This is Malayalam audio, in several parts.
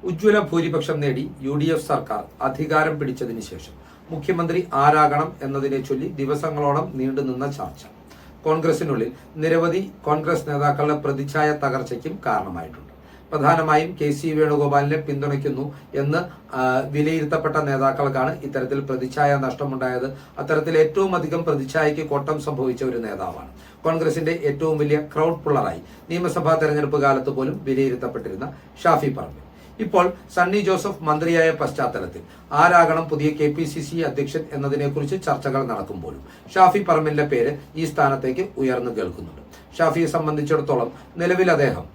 ഉജ്ജ്വല ഭൂരിപക്ഷം നേടി UDF സർക്കാർ അധികാരം പിടിച്ചതിന് ശേഷം മുഖ്യമന്ത്രി ആരാകണം എന്നതിനെ ചൊല്ലി ദിവസങ്ങളോളം നീണ്ടുനിന്ന ചർച്ച കോൺഗ്രസിനുള്ളിൽ നിരവധി കോൺഗ്രസ് നേതാക്കളുടെ പ്രതിച്ഛായ തകർച്ചയ്ക്കും കാരണമായിട്ടുണ്ട്. പ്രധാനമായും KC വേണുഗോപാലിനെ പിന്തുണയ്ക്കുന്നു എന്ന് വിലയിരുത്തപ്പെട്ട നേതാക്കൾക്കാണ് ഇത്തരത്തിൽ പ്രതിച്ഛായ നഷ്ടമുണ്ടായത്. അത്തരത്തിൽ ഏറ്റവും അധികം പ്രതിച്ഛായയ്ക്ക് കോട്ടം സംഭവിച്ച ഒരു നേതാവാണ്. കോൺഗ്രസിന്റെ ഏറ്റവും വലിയ ക്രൗഡ് പുള്ളറായി നിയമസഭാ തെരഞ്ഞെടുപ്പ് കാലത്ത് പോലും വിലയിരുത്തപ്പെട്ടിരുന്ന ഷാഫി പറമ്പിൽ ഇപ്പോൾ സണ്ണി ജോസഫ് മന്ത്രിയായ പശ്ചാത്തലത്തിൽ ആരാകണം പുതിയ KPCC അധ്യക്ഷൻ എന്നതിനെക്കുറിച്ച് ചർച്ചകൾ നടക്കുമ്പോഴും ഷാഫി പറമ്പിലിന്റെ പേര് ഈ സ്ഥാനത്തേക്ക് ഉയർന്നു കേൾക്കുന്നുണ്ട്. ഷാഫിയെ സംബന്ധിച്ചിടത്തോളം നിലവിൽ അദ്ദേഹം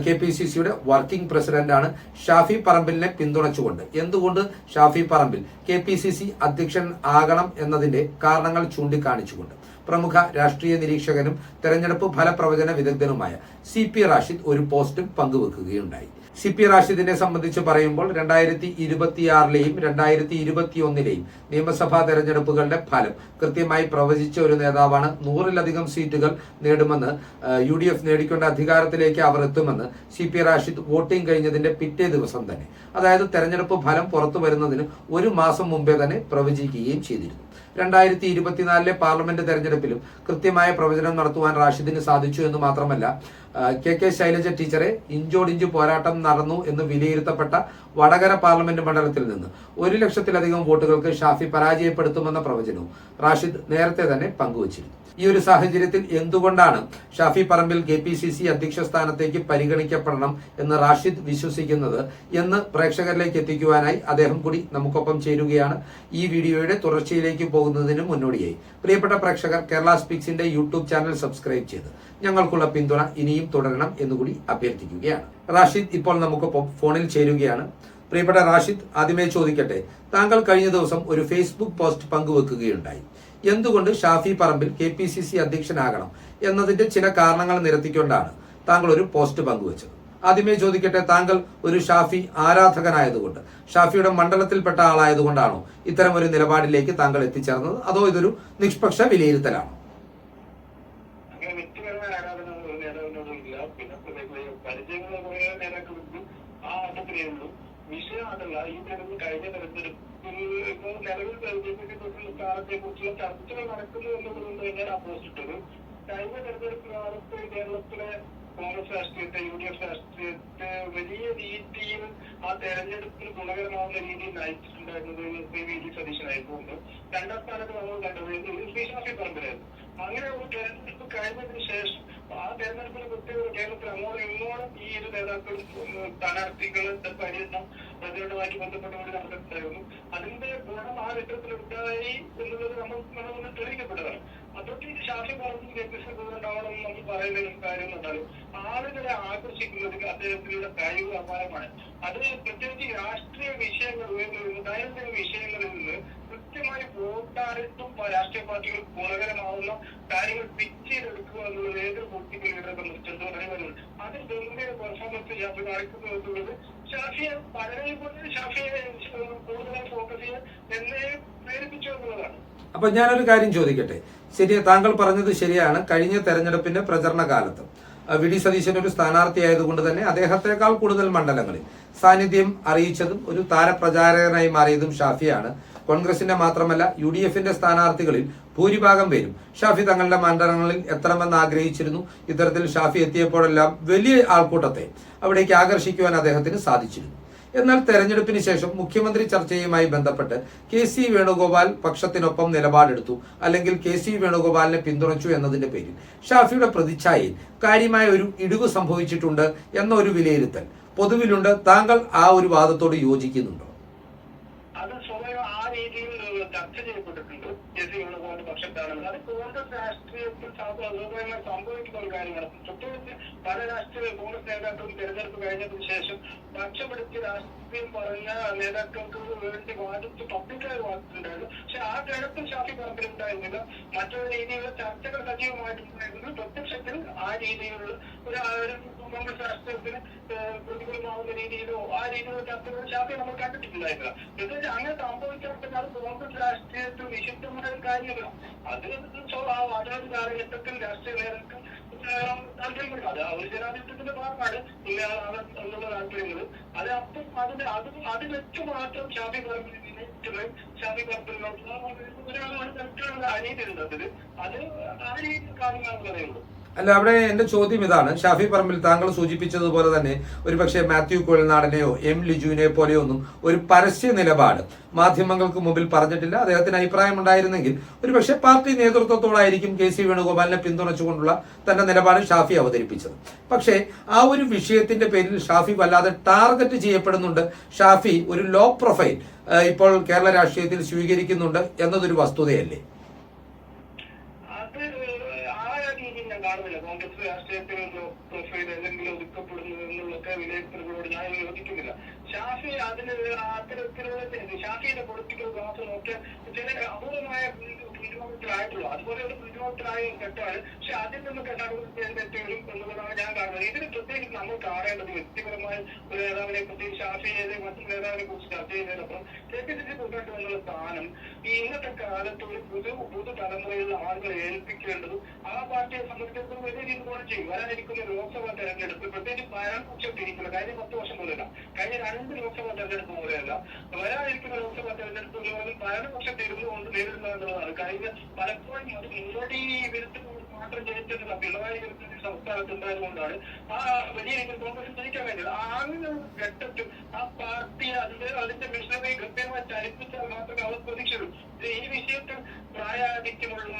KPCCയുടെ വർക്കിംഗ് പ്രസിഡന്റാണ്. ഷാഫി പറമ്പിലിനെ പിന്തുണച്ചുകൊണ്ട് എന്തുകൊണ്ട് ഷാഫി പറമ്പിൽ KPCC അധ്യക്ഷൻ ആകണം എന്നതിന്റെ കാരണങ്ങൾ ചൂണ്ടിക്കാണിച്ചുകൊണ്ട് പ്രമുഖ രാഷ്ട്രീയ നിരീക്ഷകനും തെരഞ്ഞെടുപ്പ് ഫലപ്രവചന വിദഗ്ധനുമായ CP റാഷിദ് ഒരു പോസ്റ്റും പങ്കുവെക്കുകയുണ്ടായി. CP റാഷിദിനെ സംബന്ധിച്ച് പറയുമ്പോൾ 2026ലെയും 2021ലെയും നിയമസഭാ തെരഞ്ഞെടുപ്പുകളുടെ ഫലം കൃത്യമായി പ്രവചിച്ച ഒരു നേതാവാണ്. 100-ലധികം സീറ്റുകൾ നേടുമെന്ന് UDF നേടിക്കൊണ്ട് അധികാരത്തിലേക്ക് അവർ എത്തുമെന്ന് CP റാഷിദ് വോട്ടിംഗ് കഴിഞ്ഞതിന്റെ പിറ്റേ ദിവസം തന്നെ, അതായത് തെരഞ്ഞെടുപ്പ് ഫലം പുറത്തു വരുന്നതിന് ഒരു മാസം മുമ്പേ തന്നെ പ്രവചിക്കുകയും ചെയ്തിരുന്നു. 2024ലെ പാർലമെന്റ് തെരഞ്ഞെടുപ്പിലും കൃത്യമായ പ്രവചനം നടത്തുവാൻ റാഷിദിന് സാധിച്ചു എന്ന് മാത്രമല്ല, KK ശൈലജ ടീച്ചറെ ഇഞ്ചോടിഞ്ച് പോരാട്ടം നടന്നു എന്ന് വിലയിരുത്തപ്പെട്ട വടകര പാർലമെന്റ് മണ്ഡലത്തിൽ നിന്ന് 1 ലക്ഷത്തിലധികം വോട്ടുകൾക്ക് ഷാഫി പരാജയപ്പെടുത്തുമെന്ന പ്രവചനവും റാഷിദ് നേരത്തെ തന്നെ പങ്കുവച്ചിരുന്നു. ഈ ഒരു സാഹചര്യത്തിൽ എന്തുകൊണ്ടാണ് ഷാഫി പറമ്പിൽ KPCC അധ്യക്ഷ സ്ഥാനത്തേക്ക് പരിഗണിക്കപ്പെടണം എന്ന് റാഷിദ് വിശ്വസിക്കുന്നത് എന്ന് പ്രേക്ഷകരിലേക്ക് എത്തിക്കുവാനായി അദ്ദേഹം കൂടി നമുക്കൊപ്പം ചേരുകയാണ്. ഈ വീഡിയോയുടെ തുടർച്ചയിലേക്ക് പോകുന്നതിന് മുന്നോടിയായി പ്രിയപ്പെട്ട പ്രേക്ഷകർ, കേരള സ്പീക്സിന്റെ YouTube ചാനൽ സബ്സ്ക്രൈബ് ചെയ്ത് ഞങ്ങൾക്കുള്ള പിന്തുണ ഇനിയും തുടരണം എന്നുകൂടി അഭ്യർത്ഥിക്കുകയാണ്. റാഷിദ് ഇപ്പോൾ നമുക്കൊപ്പം ഫോണിൽ ചേരുകയാണ്. പ്രിയപ്പെട്ട റാഷിദ്, ആദ്യമേ ചോദിക്കട്ടെ, താങ്കൾ കഴിഞ്ഞ ദിവസം ഒരു ഫേസ്ബുക്ക് പോസ്റ്റ് പങ്കുവെക്കുകയുണ്ടായി. എന്തുകൊണ്ട് ഷാഫി പറമ്പിൽ KPCC അധ്യക്ഷനാകണം എന്നതിന്റെ ചില കാരണങ്ങൾ നിരത്തിക്കൊണ്ടാണ് താങ്കൾ ഒരു പോസ്റ്റ് പങ്കുവച്ചത്. ആദ്യമേ ചോദിക്കട്ടെ, താങ്കൾ ഒരു ഷാഫി ആരാധകനായതുകൊണ്ട്, ഷാഫിയുടെ മണ്ഡലത്തിൽപ്പെട്ട ആളായതുകൊണ്ടാണോ ഇത്തരം ഒരു നിലപാടിലേക്ക് താങ്കൾ എത്തിച്ചേർന്നത്, അതോ ഇതൊരു നിഷ്പക്ഷ വിലയിരുത്തലാണോ? വിഷയം അതല്ല. ഈ തെരഞ്ഞെടുപ്പ് കഴിഞ്ഞ തെരഞ്ഞെടുപ്പിൽ ഇപ്പോൾ നിലവിൽ സ്ഥാനത്തെ കുറിച്ചുള്ള ചർച്ചകൾ നടക്കുന്നു എന്നുള്ളത് തന്നെയാണ് ആ പോസ്റ്റ് ഇട്ടത്. കഴിഞ്ഞ തെരഞ്ഞെടുപ്പ് കാലത്ത് കേരളത്തിലെ കോൺഗ്രസ് രാഷ്ട്രീയത്തെ UDF രാഷ്ട്രീയത്തെ വലിയ രീതിയിൽ ആ തെരഞ്ഞെടുപ്പിൽ ഗുണകരമാവുന്ന രീതിയിൽ നയിച്ചിട്ടുണ്ടായിരുന്നത് VD സതീശനായിരുന്നു. രണ്ടാം സ്ഥാനത്ത് നമ്മൾ കണ്ടത് ശ്രീ ഷാഫി പറമ്പിലായിരുന്നു. അങ്ങനെ ഒരു തെരഞ്ഞെടുപ്പ് കഴിഞ്ഞതിന് ശേഷം ആ തെരഞ്ഞെടുപ്പിന് പ്രത്യേക കേരളത്തിൽ അങ്ങോട്ടും ഇങ്ങോട്ടും ഈ ഇരു നേതാക്കളും സ്ഥാനാർത്ഥികളുടെ പര്യടനം പ്രചരണവുമായിട്ട് ബന്ധപ്പെട്ടുകൊണ്ട് നടന്നിട്ടുണ്ടായിരുന്നു. അതിന്റെ ഗുണം ആ ഘട്ടത്തിലുണ്ടായി എന്നുള്ളത് നമ്മൾ തെളിയിക്കപ്പെട്ടതാണ്. അതൊക്കെ ഇത് ഷാഫി പറമ്പിൽ ഉണ്ടാവണമെന്ന് നമ്മൾ പറയുന്ന കാര്യം എന്നാൽ ആളുകളെ ആകർഷിക്കുന്നതിൽ അദ്ദേഹത്തിനുള്ള കഴിവ് അപാരമാണ്. അത് പ്രത്യേകിച്ച് രാഷ്ട്രീയ വിഷയങ്ങൾ ദൈനംദിന വിഷയങ്ങളിൽ നിന്ന് കൃത്യമായി വോട്ടാറിട്ടും രാഷ്ട്രീയ പാർട്ടികൾ ഗുണകരമാവുന്ന കാര്യങ്ങൾ പിച്ച് ചെയ്തെടുക്കുക എന്നുള്ളത് ഏതൊരു പൊളിറ്റിക്കൽ ലീഡറെ സംബന്ധിച്ചിടത്തോളം കഴിവുണ്ട്. അതിൽ ഗംഭീര പെർഫോമൻസ് ഷാഫി കാണിക്കുന്നു എന്നുള്ളത് ഷാഫിയെ പലരെയും കൊണ്ട് ഷാഫിയെ കൂടുതലായി ഫോക്കസ് ചെയ്യാൻ എന്നെ പ്രേരിപ്പിച്ചു എന്നുള്ളതാണ്. അപ്പൊ ഞാനൊരു കാര്യം ചോദിക്കട്ടെ, താങ്കൾ പറഞ്ഞത് ശരിയാണ്. കഴിഞ്ഞ തെരഞ്ഞെടുപ്പിന്റെ പ്രചരണ കാലത്ത് VD സതീശൻ ഒരു സ്ഥാനാർത്ഥിയായതുകൊണ്ട് തന്നെ അദ്ദേഹത്തെക്കാൾ കൂടുതൽ മണ്ഡലങ്ങളിൽ സാന്നിധ്യം അറിയിച്ചതും ഒരു താരപ്രചാരകനായി മാറിയതും ഷാഫിയാണ്. കോൺഗ്രസിന്റെ മാത്രമല്ല UDFന്റെ സ്ഥാനാർത്ഥികളിൽ ഭൂരിഭാഗം പേരും ഷാഫി തങ്ങളുടെ മണ്ഡലങ്ങളിൽ എത്തണമെന്ന് ആഗ്രഹിച്ചിരുന്നു. ഇത്തരത്തിൽ ഷാഫി എത്തിയപ്പോഴെല്ലാം വലിയ ആൾക്കൂട്ടത്തെ അവിടേക്ക് ആകർഷിക്കുവാൻ അദ്ദേഹത്തിന് സാധിച്ചിരുന്നു. എന്നാൽ തെരഞ്ഞെടുപ്പിന് ശേഷം മുഖ്യമന്ത്രി ചർച്ചയുമായി ബന്ധപ്പെട്ട് KC വേണുഗോപാൽ പക്ഷത്തിനൊപ്പം നിലപാടെടുത്തു, അല്ലെങ്കിൽ KC വേണുഗോപാലിനെ പിന്തുണച്ചു എന്നതിന്റെ പേരിൽ ഷാഫിയുടെ പ്രതിച്ഛായയിൽ കാര്യമായ ഒരു ഇടിവ് സംഭവിച്ചിട്ടുണ്ട് എന്ന ഒരു വിലയിരുത്തൽ പൊതുവിലുണ്ട്. താങ്കൾ ആ ഒരു വാദത്തോട് യോജിക്കുന്നുണ്ടോ? അത് സ്വയം ആ രീതിയിൽ ചർച്ച ചെയ്യപ്പെട്ടിട്ടുണ്ട്. KC വേണുഗോപാലിന്റെ പക്ഷത്താണെന്ന്. അത് കോൺഗ്രസ് രാഷ്ട്രീയത്തിൽ സ്വാഭാവികമായി സംഭവിക്കുന്ന ഒരു കാര്യമാണ്. പ്രത്യേകിച്ച് പല രാഷ്ട്രീയ കോൺഗ്രസ് നേതാക്കളും തെരഞ്ഞെടുപ്പ് കഴിഞ്ഞതിന് ശേഷം പക്ഷപ്പെടുത്തി രാഷ്ട്രീയം പറഞ്ഞ നേതാക്കൾക്ക് വേണ്ടി വാദിച്ച് പബ്ലിക്കായി വാദിച്ചിട്ടുണ്ടായിരുന്നു. പക്ഷെ ആ ഘട്ടത്തിൽ ഷാഫി പറമ്പിലുണ്ടായിരുന്നില്ല. മറ്റൊരു രീതിയിലുള്ള ചർച്ചകൾ സജീവമായിട്ടുണ്ടായിരുന്നു. പ്രത്യക്ഷത്തിൽ ആ രീതിയിലുള്ള ഒരു കോൺഗ്രസ് രാഷ്ട്രീയത്തിന് പ്രതികൂലമാവുന്ന രീതിയിലോ ആ രീതിയിലുള്ള ചർച്ചകൾ ഷാഫി നമ്മൾ കണ്ടിട്ടില്ലായിരുന്നില്ല. പ്രത്യേകിച്ച് അങ്ങനെ സംഭവിച്ചാൽ അത് കോൺഗ്രസ് രാഷ്ട്രീയത്തിൽ നിഷിദ്ധമായ കാര്യമല്ല. അത് അതൊരു കാലഘട്ടത്തിൽ രാഷ്ട്രീയ നേതാക്കൾ താല്പര്യങ്ങൾ, അത് ഒരു ജനാധിപത്യത്തിന്റെ ഭാഗമാണ് എന്നുള്ള താല്പര്യങ്ങൾ. അത് അപ്പം അത് വെച്ച് മാത്രം ഷാഫി പറമ്പിലിനോട്ടുള്ള ഒരാളാണ് തരത്തിലുള്ള അനീതി ഉള്ളത്. അത് ആ രീതിയിൽ കാണുന്നതെന്ന് പറയുള്ളൂ. അല്ല, അവിടെ എന്റെ ചോദ്യം ഇതാണ്. ഷാഫി പറമ്പിൽ താങ്കൾ സൂചിപ്പിച്ചതുപോലെ തന്നെ ഒരുപക്ഷെ മാത്യു കുഴൽനാടനെയോ എം ലിജുവിനെ പോലെയോ ഒന്നും ഒരു പരസ്യ നിലപാട് മാധ്യമങ്ങൾക്ക് മുമ്പിൽ പറഞ്ഞിട്ടില്ല. അദ്ദേഹത്തിന് അഭിപ്രായം ഉണ്ടായിരുന്നെങ്കിൽ ഒരുപക്ഷെ പാർട്ടി നേതൃത്വത്തോടായിരിക്കും KC വേണുഗോപാലിനെ പിന്തുണച്ചുകൊണ്ടുള്ള തന്റെ നിലപാട് ഷാഫി അവതരിപ്പിച്ചത്. പക്ഷേ ആ ഒരു വിഷയത്തിന്റെ പേരിൽ ഷാഫി വല്ലാതെ ടാർഗറ്റ് ചെയ്യപ്പെടുന്നുണ്ട്. ഷാഫി ഒരു ലോ പ്രൊഫൈൽ ഇപ്പോൾ കേരള രാഷ്ട്രീയത്തിൽ സ്വീകരിക്കുന്നുണ്ട് എന്നതൊരു വസ്തുതയല്ലേ? കാണുന്നില്ല കോൺഗ്രസ് രാഷ്ട്രീയത്തിൽ പ്രൊഫൈൽ അല്ലെങ്കിൽ ഒതുക്കപ്പെടുന്നു എന്നുള്ളൊക്കെ വിലയിരുത്തലുകളോട് ഞാൻ യോജിക്കുന്നില്ല. ഷാഫി അതിന് അത്തരത്തിലുള്ള ഷാഫിയുടെ പൊളിറ്റിക്കൽ ക്ലാസ് നോക്കിയാൽ ചില അപൂർവമായ ആയിട്ടുള്ളൂ. അതുപോലെ ഒരു പ്രതിരോധത്തിലായ ഘട്ടമാണ്. പക്ഷെ അതിൽ നിന്ന് തെറ്റുകളും എന്നുള്ളതാണ് ഞാൻ കാണുന്നത്. ഇതിന് പ്രത്യേകിച്ച് നമ്മൾ കാണേണ്ടത് വ്യക്തിപരമായ ഒരു നേതാവിനെ പ്രത്യേകിച്ച് ഷാഫിയെ മറ്റു നേതാവിനെ കുറിച്ച് ചർച്ച ചെയ്യുന്നതിനൊപ്പം KPCC പ്രസിഡന്റ് എന്നുള്ള സ്ഥാനം ഈ ഇന്നത്തെ കാലത്ത് ഒരു പുതുതലമുറയിലുള്ള ആളുകളെ ഏൽപ്പിക്കേണ്ടതും ആ പാർട്ടിയെ സംബന്ധിച്ചിടത്തോളം വലിയ രീതിയിൽ ഗുണം ചെയ്യും. വരാനിരിക്കുന്ന ലോക്സഭാ തെരഞ്ഞെടുപ്പ് പ്രത്യേകിച്ച് ഭരണപക്ഷത്തിരിക്കില്ല. കഴിഞ്ഞ 10 വർഷം പോലെയല്ല, കഴിഞ്ഞ 2 ലോക്സഭാ തെരഞ്ഞെടുപ്പ് പോലെയല്ല, വരാനിരിക്കുന്ന ലോക്സഭാ തെരഞ്ഞെടുപ്പ് പോലും ഭരണപക്ഷത്ത് ഇരുന്നുകൊണ്ട് നേരിടുക എന്നുള്ളതാണ്. കഴിഞ്ഞ പലപ്പോഴും അത് മോഡി വിരുദ്ധ മാത്രം ജയിച്ചിട്ടുള്ള പിണറായി വിരുദ്ധ സംസ്ഥാനത്ത് ഉണ്ടായതുകൊണ്ടാണ് ആ വലിയ രീതിയിൽ കോൺഗ്രസ് ജയിക്കാൻ വേണ്ടത്. അങ്ങനെ ഒരു ഘട്ടത്തിൽ ആ പാർട്ടി അതിന്റെ മിഷനറി കൃത്യമായി ചലിപ്പിച്ചാൽ മാത്രമേ അവർ പ്രതീക്ഷയുള്ളൂ. ഈ വിഷയത്തിൽ പ്രായാധിക്യമുള്ള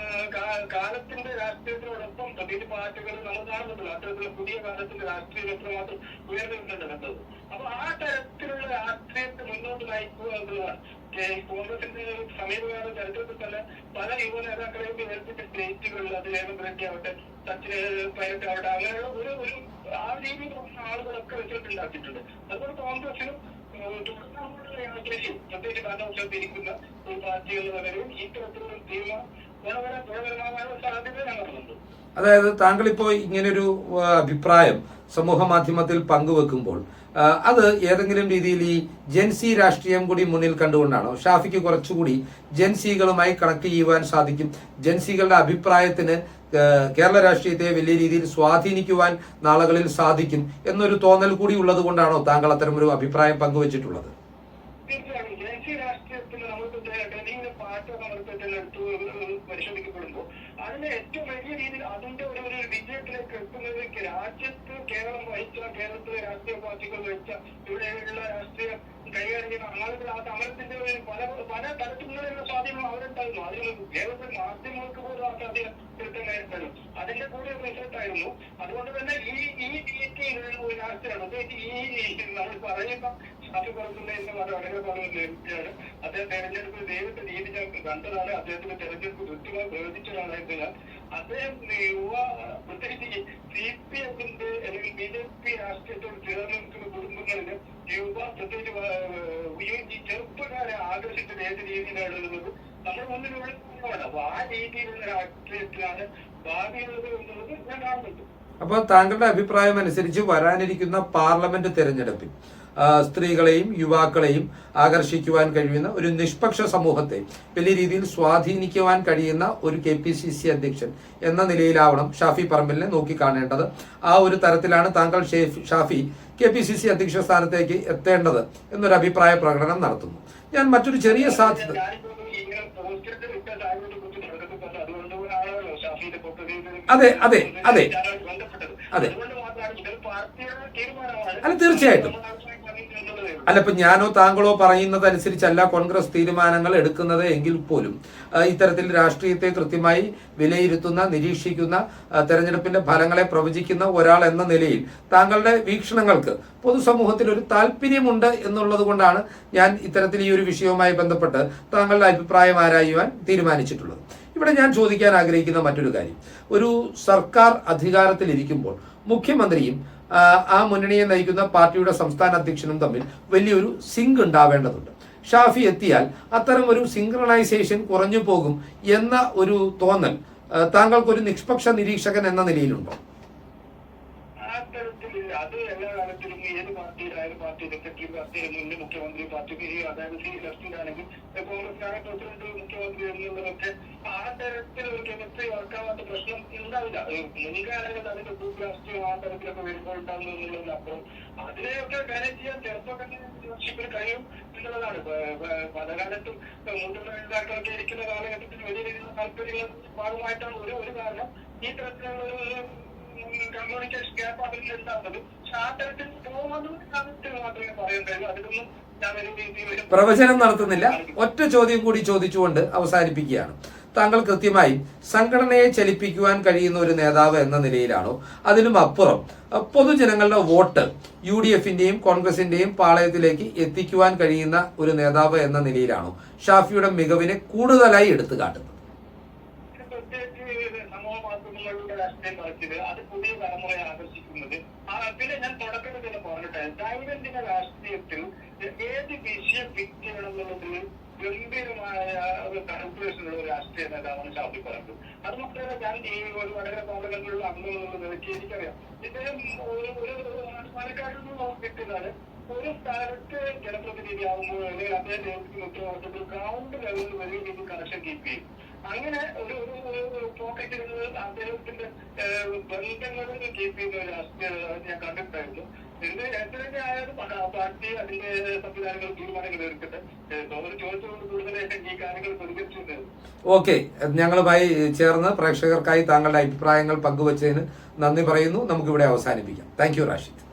കാലത്തിന്റെ രാഷ്ട്രീയത്തിനോടൊപ്പം പ്രത്യേകിച്ച് പാർട്ടികൾ നമ്മൾ കാണുന്നുണ്ടല്ലോ അത്തരത്തിലുള്ള പുതിയ കാലത്തിന്റെ രാഷ്ട്രീയം എത്രമാത്രം ഉയർന്നിട്ടുണ്ട് കണ്ടത്. അപ്പൊ ആ തരത്തിലുള്ള രാഷ്ട്രീയത്തെ മുന്നോട്ട് നയിക്കുക എന്നുള്ളതാണ്. കോൺഗ്രസിന്റെ സമീപകാല ചരിത്രത്തിൽ തന്നെ പല യുവ നേതാക്കളെയും ഏൽപ്പിച്ച സ്റ്റേറ്റുകളിൽ അത് രേവന്ത് റെഡ്ഡി ആവട്ടെ, സച്ചിൻ പൈലറ്റ് ആവട്ടെ, അങ്ങനെയുള്ള ഒരു ആ രീതിയിൽ ആളുകളൊക്കെ വെച്ചിട്ടുണ്ടാക്കിയിട്ടുണ്ട്. അതുപോലെ കോൺഗ്രസിനും തുടർന്നുള്ള യാത്രയിൽ പ്രത്യേകിച്ച് ഭരണപക്ഷത്ത് ഇരിക്കുന്ന ഒരു പാർട്ടികൾ വരെയും ഈ തരത്തിലുള്ള ഗുണപരമായ സാധ്യത ഞാൻ കാണുന്നുണ്ട്. അതായത് താങ്കളിപ്പോ ഇങ്ങനൊരു അഭിപ്രായം സമൂഹ മാധ്യമത്തിൽ പങ്കുവെക്കുമ്പോൾ അത് ഏതെങ്കിലും രീതിയിൽ ഈ ജെൻസി രാഷ്ട്രീയം കൂടി മുന്നിൽ കണ്ടുകൊണ്ടാണോ? ഷാഫിക്ക് കുറച്ചുകൂടി ജെൻസികളുമായി കണക്ട് ചെയ്യുവാൻ സാധിക്കും, ജെൻസികളുടെ അഭിപ്രായത്തിന് കേരള രാഷ്ട്രീയത്തെ വലിയ രീതിയിൽ സ്വാധീനിക്കുവാൻ നാളുകളിൽ സാധിക്കും എന്നൊരു തോന്നൽ കൂടി ഉള്ളത് കൊണ്ടാണോ താങ്കൾ അത്തരമൊരു അഭിപ്രായം പങ്കുവച്ചിട്ടുള്ളത്? തീർച്ചയായും ജെൻസി രാഷ്ട്രീയത്തിൽ നമുക്ക് ഡൽഹിയിലെ പാർട്ടി പരിശോധിക്കപ്പെടുമ്പോൾ അതിന് ഏറ്റവും വലിയ രീതിയിൽ അതിന്റെ ഒരു വിജയത്തിലേക്ക് എത്തുന്നത് രാജ്യത്ത് കേരളം വഹിച്ച കേരളത്തിലെ രാഷ്ട്രീയ പാർട്ടികൾ വഹിച്ച ഇവിടെയുള്ള രാഷ്ട്രീയ കൈകാര്യം ചെയ്യുന്ന ആളുകൾ ആ സമരത്തിന്റെ പല തരത്തിലുള്ള സ്വാധീനം അവരുണ്ടായിരുന്നു. അതിന് കേരളത്തിലെ മാധ്യമങ്ങൾക്ക് പോലും ആ സ്വാധീനം ചെലുത്താനായിരുന്നു. അതിന്റെ കൂടെ ഒരു റിസൾട്ടായിരുന്നു. അതുകൊണ്ട് തന്നെ ഈ രീതിയിലുള്ള ഒരു രാഷ്ട്രീയമാണ് ഈ നമ്മൾ പറയുന്ന ഷാഫി പറമ്പിൽ എന്ന് വളരെ പറയുന്ന വ്യക്തിയാണ്. അദ്ദേഹം തെരഞ്ഞെടുപ്പിൽ നേരിട്ട രീതി ഞാൻ കണ്ടതാണ്. അദ്ദേഹത്തിന്റെ തെരഞ്ഞെടുപ്പ് കൃത്യമായി പ്രവചിച്ചതാണായിട്ട് ഞാൻ അദ്ദേഹം പ്രത്യേകിച്ച് CPMന്റെ അല്ലെങ്കിൽ BJP രാഷ്ട്രീയത്തോട് ചേർന്ന് നിൽക്കുന്ന കുടുംബങ്ങളില് പ്രത്യേകിച്ച് ചെറുപ്പക്കാരെ ആകർഷിച്ചത് ഏത് രീതിയിലാണ് ഉള്ളത് നമ്മുടെ മുന്നിലുള്ള കുടുംബമാണ്. അപ്പൊ ആ രീതിയിലുള്ള രാഷ്ട്രീയത്തിലാണ് ഭാവിയുള്ളത് എന്നുള്ളത് ഞാൻ കാണുന്നുണ്ട്. അപ്പോൾ താങ്കളുടെ അഭിപ്രായം അനുസരിച്ച് വരാനിരിക്കുന്ന പാർലമെന്റ് തെരഞ്ഞെടുപ്പിൽ സ്ത്രീകളെയും യുവാക്കളെയും ആകർഷിക്കുവാൻ കഴിയുന്ന ഒരു നിഷ്പക്ഷ സമൂഹത്തെ വലിയ രീതിയിൽ സ്വാധീനിക്കുവാൻ കഴിയുന്ന ഒരു KPCC അധ്യക്ഷൻ എന്ന നിലയിലാവണം ഷാഫി പറമ്പിലിനെ നോക്കിക്കാണേണ്ടത്. ആ ഒരു തരത്തിലാണ് താങ്കൾ ഷാഫി KPCC അധ്യക്ഷ സ്ഥാനത്തേക്ക് എത്തേണ്ടത് എന്നൊരു അഭിപ്രായ പ്രകടനം നടത്തുന്നു. ഞാൻ മറ്റൊരു ചെറിയ സാധ്യത അതെ അതെ അതെ അതെ അല്ല തീർച്ചയായിട്ടും അല്ല, ഇപ്പൊ ഞാനോ താങ്കളോ പറയുന്നതനുസരിച്ചല്ല കോൺഗ്രസ് തീരുമാനങ്ങൾ എടുക്കുന്നത് എങ്കിൽ പോലും ഇത്തരത്തിൽ രാഷ്ട്രീയത്തെ കൃത്യമായി വിലയിരുത്തുന്ന, നിരീക്ഷിക്കുന്ന, തെരഞ്ഞെടുപ്പിന്റെ ഫലങ്ങളെ പ്രവചിക്കുന്ന ഒരാൾ എന്ന നിലയിൽ താങ്കളുടെ വീക്ഷണങ്ങൾക്ക് പൊതുസമൂഹത്തിൽ ഒരു താല്പര്യമുണ്ട് എന്നുള്ളത് കൊണ്ടാണ് ഞാൻ ഇത്തരത്തിൽ ഈ ഒരു വിഷയവുമായി ബന്ധപ്പെട്ട് താങ്കളുടെ അഭിപ്രായം ആരായുവാൻ തീരുമാനിച്ചിട്ടുള്ളത്. ഇവിടെ ഞാൻ ചോദിക്കാൻ ആഗ്രഹിക്കുന്ന മറ്റൊരു കാര്യം, ഒരു സർക്കാർ അധികാരത്തിലിരിക്കുമ്പോൾ മുഖ്യമന്ത്രിയും ആ മുന്നണിയെ നയിക്കുന്ന പാർട്ടിയുടെ സംസ്ഥാന അധ്യക്ഷനും തമ്മിൽ വലിയൊരു സിങ്ക് ഉണ്ടാവേണ്ടതുണ്ട്. ഷാഫി എത്തിയാൽ അത്തരം ഒരു സിങ്ക്രണൈസേഷൻ കുറഞ്ഞു പോകും എന്ന ഒരു തോന്നൽ താങ്കൾക്കൊരു നിഷ്പക്ഷ നിരീക്ഷകൻ എന്ന നിലയിലുണ്ടോ? അത് എല്ലാ കാലത്തിലും ഏത് പാർട്ടിയിലായാലും പാർട്ടി സെക്രട്ടറി പാർട്ടി മുൻ മുഖ്യമന്ത്രി പാർട്ടി അതായത് ലെഫ്റ്റിലാണെങ്കിൽ കോൺഗ്രസിനാണ് പ്രസിഡന്റ് മുഖ്യമന്ത്രി എന്നുള്ളതൊക്കെ ആ തരത്തിൽ ഒരു കെമിസ്ട്രി വർക്കാവാത്ത പ്രശ്നം ഉണ്ടാവില്ല. മുൻകാലങ്ങളിൽ അതിന്റെ ഗ്രൂപ്പ് രാഷ്ട്രീയം ആ തരത്തിലൊക്കെ വരുമ്പോൾ ഉണ്ടാകുന്നു എന്നുള്ളതിനപ്പുറം അതിനെയൊക്കെ മാനേജ് ചെയ്യാൻ ചിലപ്പോൾ തന്നെ ലീഡർഷിപ്പിന് കഴിയും എന്നുള്ളതാണ്. പല കാലത്തും മുതിർന്ന നേതാക്കളൊക്കെ ഇരിക്കുന്ന കാലഘട്ടത്തിൽ വലിയ രീതിയിലുള്ള താല്പര്യങ്ങളുടെ ഭാഗമായിട്ടാണ് ഒരു കാരണം ഈ തരത്തിലുള്ള ഒരു കമ്മ്യൂണിക്കേഷൻ ഗ്യാപ്പ് അതിൽ ഉണ്ടാകുന്നത്. പക്ഷെ ആ തരത്തിൽ പോകുന്നത് കാലത്തിൽ മാത്രമേ പറയുന്നുള്ളൂ. അതിലൊന്നും ഞാൻ ഒരു രീതിയിൽ പ്രവചനം നടത്തുന്നില്ല. ഒറ്റ ചോദ്യം കൂടി ചോദിച്ചുകൊണ്ട് അവസാനിപ്പിക്കുകയാണ്. താങ്കൾ കൃത്യമായി സംഘടനയെ ചലിപ്പിക്കുവാൻ കഴിയുന്ന ഒരു നേതാവ് എന്ന നിലയിലാണോ, അതിനും അപ്പുറം പൊതുജനങ്ങളുടെ വോട്ട് UDFന്റെയും കോൺഗ്രസിന്റെയും പാളയത്തിലേക്ക് എത്തിക്കുവാൻ കഴിയുന്ന ഒരു നേതാവ് എന്ന നിലയിലാണോ ഷാഫിയുടെ മികവിനെ കൂടുതലായി എടുത്തു കാട്ടുന്നത്? അത് പുതിയ തലമുറയെ ആകർഷിക്കുന്നത്. പിന്നെ ഞാൻ തുടക്കത്തിൽ തന്നെ പറഞ്ഞിട്ട് ദൈനംദിന രാഷ്ട്രീയത്തിൽ ഏത് വിഷയം പിക്ക് ചെയ്യണമെന്നുള്ളതിൽ ഗംഭീരമായ ഒരു കാൽക്കുലേഷനുള്ള ഒരു രാഷ്ട്രീയ നേതാവാണ് ഷാഫി പറമ്പ്. അത് മാത്രമല്ല ഞാൻ ഈ ഒരു വടകര പാർലമെന്റിലുള്ള അംഗമെന്നുള്ള നിലയ്ക്ക് എനിക്കറിയാം ഇദ്ദേഹം പാലക്കാട്ടിൽ നിന്ന് കിട്ടുന്നത് ഒരു സ്ഥലത്ത് ജനപ്രതിനിധിയാകുമ്പോൾ അല്ലെങ്കിൽ അദ്ദേഹം മുഖ്യമന്ത്രി ഗ്രൗണ്ട് ലെവലിൽ വലിയ രീതിയിൽ കണക്ഷൻ കീപ്പ് ചെയ്യും. അങ്ങനെ ഒരു പോക്കറ്റിൽ അദ്ദേഹത്തിന്റെ ബന്ധങ്ങളിൽ കീപ്പ് ചെയ്യുന്ന ഒരു രാഷ്ട്രീയ ഞാൻ കണ്ടിട്ടായിരുന്നു. ഇതിന് എത്രയൊക്കെ ആയാലും പാർട്ടി അതിന്റെ സംവിധാനങ്ങൾ തീരുമാനങ്ങൾ എടുക്കട്ടെ. ചോദിച്ചുകൊണ്ട് കൂടുതലായിട്ട് ഈ കാര്യങ്ങൾ പ്രതികരിച്ചിട്ടുണ്ട്. ഓക്കെ, ഞങ്ങളുമായി ചേർന്ന് പ്രേക്ഷകർക്കായി താങ്കളുടെ അഭിപ്രായങ്ങൾ പങ്കുവച്ചതിന് നന്ദി പറയുന്നു. നമുക്കിവിടെ അവസാനിപ്പിക്കാം. Thank you Rashid.